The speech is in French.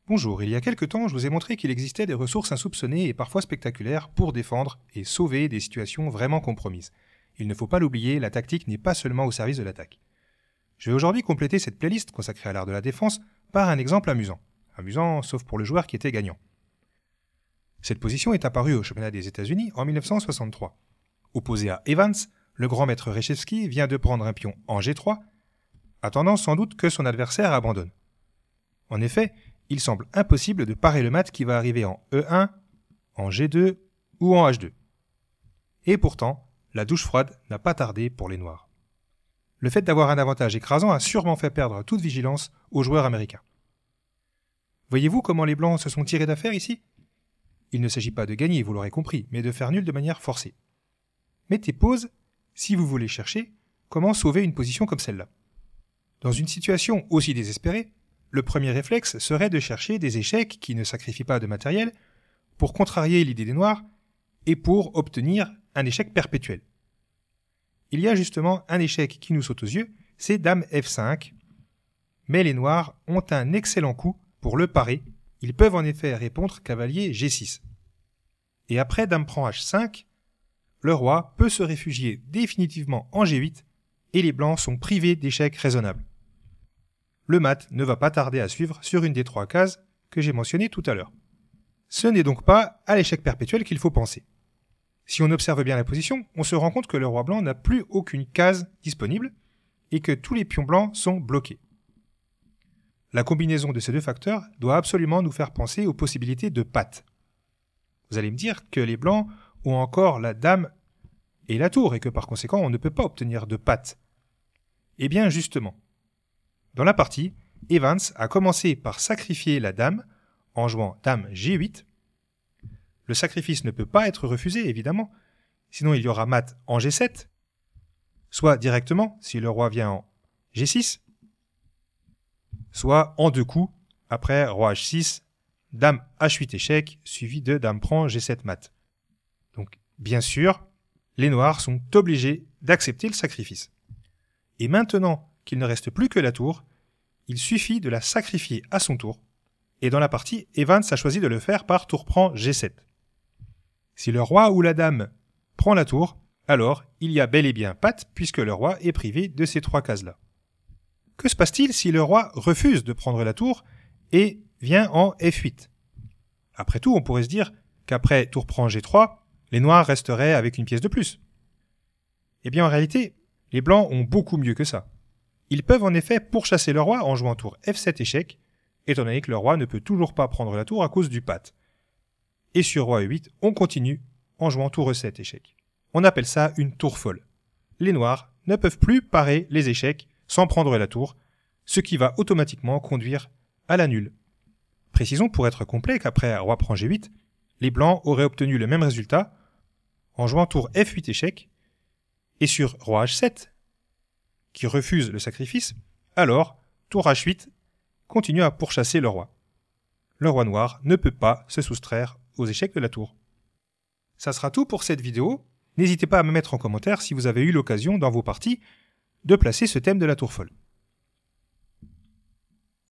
Bonjour, il y a quelque temps, je vous ai montré qu'il existait des ressources insoupçonnées et parfois spectaculaires pour défendre et sauver des situations vraiment compromises. Il ne faut pas l'oublier, la tactique n'est pas seulement au service de l'attaque. Je vais aujourd'hui compléter cette playlist consacrée à l'art de la défense par un exemple amusant. Amusant, sauf pour le joueur qui était gagnant. Cette position est apparue au championnat des États-Unis en 1963. Opposé à Evans, le grand maître Reshevsky vient de prendre un pion en G3, attendant sans doute que son adversaire abandonne. En effet, il semble impossible de parer le mat qui va arriver en E1, en G2 ou en H2. Et pourtant, la douche froide n'a pas tardé pour les Noirs. Le fait d'avoir un avantage écrasant a sûrement fait perdre toute vigilance aux joueurs américains. Voyez-vous comment les Blancs se sont tirés d'affaire ici ? Il ne s'agit pas de gagner, vous l'aurez compris, mais de faire nul de manière forcée. Mettez pause si vous voulez chercher comment sauver une position comme celle-là. Dans une situation aussi désespérée, le premier réflexe serait de chercher des échecs qui ne sacrifient pas de matériel pour contrarier l'idée des Noirs et pour obtenir un échec perpétuel. Il y a justement un échec qui nous saute aux yeux, c'est Dame F5, mais les Noirs ont un excellent coup pour le parer. Ils peuvent en effet répondre cavalier G6. Et après Dame prend H5, le roi peut se réfugier définitivement en G8 et les Blancs sont privés d'échecs raisonnables. Le mat ne va pas tarder à suivre sur une des trois cases que j'ai mentionnées tout à l'heure. Ce n'est donc pas à l'échec perpétuel qu'il faut penser. Si on observe bien la position, on se rend compte que le roi blanc n'a plus aucune case disponible et que tous les pions blancs sont bloqués. La combinaison de ces deux facteurs doit absolument nous faire penser aux possibilités de patte. Vous allez me dire que les blancs ont encore la dame et la tour et que par conséquent on ne peut pas obtenir de patte. Eh bien justement, dans la partie, Evans a commencé par sacrifier la dame en jouant dame G8. Le sacrifice ne peut pas être refusé, évidemment, sinon il y aura mat en G7, soit directement si le roi vient en G6, soit en deux coups, après roi H6, dame H8 échec, suivi de dame prend G7 mat. Donc, bien sûr, les Noirs sont obligés d'accepter le sacrifice. Et maintenant qu'il ne reste plus que la tour, il suffit de la sacrifier à son tour. Et dans la partie, Evans a choisi de le faire par tour prend G7. Si le roi ou la dame prend la tour, alors il y a bel et bien patte puisque le roi est privé de ces trois cases-là. Que se passe-t-il si le roi refuse de prendre la tour et vient en F8 ? Après tout, on pourrait se dire qu'après tour prend G3, les Noirs resteraient avec une pièce de plus. Eh bien en réalité, les Blancs ont beaucoup mieux que ça. Ils peuvent en effet pourchasser le roi en jouant tour F7 échec, étant donné que le roi ne peut toujours pas prendre la tour à cause du patte. Et sur roi E8, on continue en jouant tour E7 échec. On appelle ça une tour folle. Les Noirs ne peuvent plus parer les échecs sans prendre la tour, ce qui va automatiquement conduire à la nulle. Précisons pour être complet qu'après roi prend G8, les Blancs auraient obtenu le même résultat en jouant tour F8 échec, et sur roi H7, qui refuse le sacrifice, alors tour H8 continue à pourchasser le roi. Le roi noir ne peut pas se soustraire aux échecs de la tour. Ça sera tout pour cette vidéo. N'hésitez pas à me mettre en commentaire si vous avez eu l'occasion dans vos parties de placer ce thème de la tour folle.